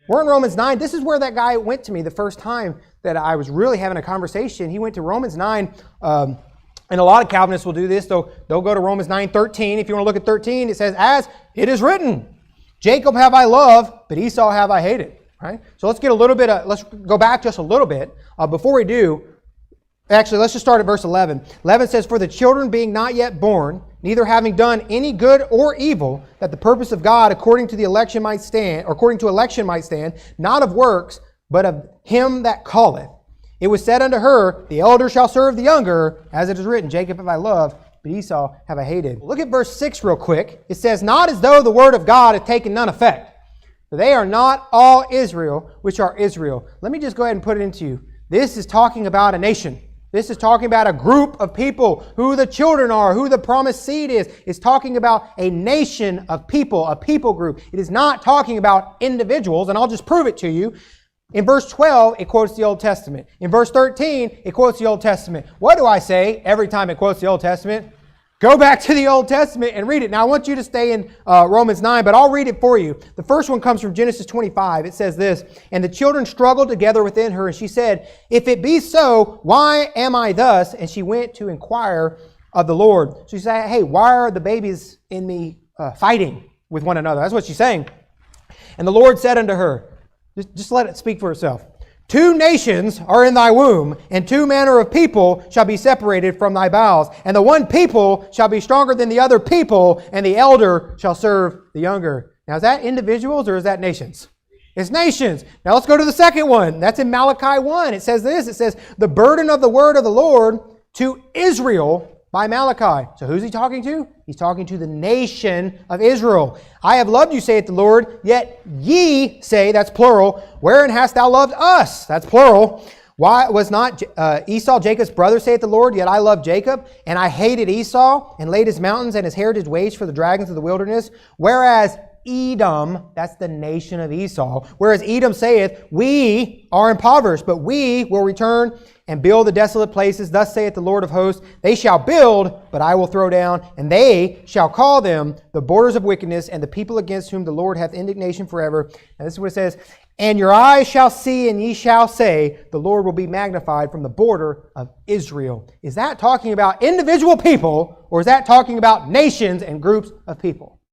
We're in Romans 9. This is where that guy went to me the first time that I was really having a conversation. He went to Romans 9, and a lot of Calvinists will do this. They'll go to Romans 9:13. If you want to look at 13, it says, as it is written, Jacob have I loved, but Esau have I hated. Right? So let's get a little bit, let's go back just a little bit. Before we do, actually, let's just start at verse 11. 11 says, for the children being not yet born, neither having done any good or evil, that the purpose of God according to the election might stand, or according to election might stand, not of works, but of him that calleth. It was said unto her, the elder shall serve the younger, as it is written, Jacob have I loved, but Esau have I hated. Look at verse 6 real quick. It says, not as though the word of God had taken none effect. For they are not all Israel, which are Israel. Let me just go ahead and put it into you. This is talking about a nation. This is talking about a group of people, who the children are, who the promised seed is. It's talking about a nation of people, a people group. It is not talking about individuals, and I'll just prove it to you. In verse 12, it quotes the Old Testament. In verse 13, it quotes the Old Testament. What do I say every time it quotes the Old Testament? Go back to the Old Testament and read it. Now, I want you to stay in Romans 9, but I'll read it for you. The first one comes from Genesis 25. It says this, and the children struggled together within her, and she said, if it be so, why am I thus? And she went to inquire of the Lord. So she said, hey, why are the babies in me fighting with one another? That's what she's saying. And the Lord said unto her, just let it speak for itself. 2 nations are in thy womb, and 2 manner of people shall be separated from thy bowels. And the one people shall be stronger than the other people, and the elder shall serve the younger. Now, is that individuals or is that nations? It's nations. Now, let's go to the second one. That's in Malachi 1. It says this. It says, the burden of the word of the Lord to Israel by Malachi. So who's he talking to? He's talking to the nation of Israel. I have loved you, saith the Lord, yet ye say, that's plural, wherein hast thou loved us? That's plural. Why was not Esau Jacob's brother, saith the Lord, yet I loved Jacob, and I hated Esau, and laid his mountains and his heritage waste for the dragons of the wilderness? Whereas Edom, that's the nation of Esau, whereas Edom saith, we are impoverished, but we will return and build the desolate places. Thus saith the Lord of hosts, they shall build, but I will throw down, and they shall call them the borders of wickedness, and the people against whom the Lord hath indignation forever. And this is what it says, and your eyes shall see, and ye shall say, the Lord will be magnified from the border of Israel. Is that talking about individual people, or is that talking about nations and groups of people?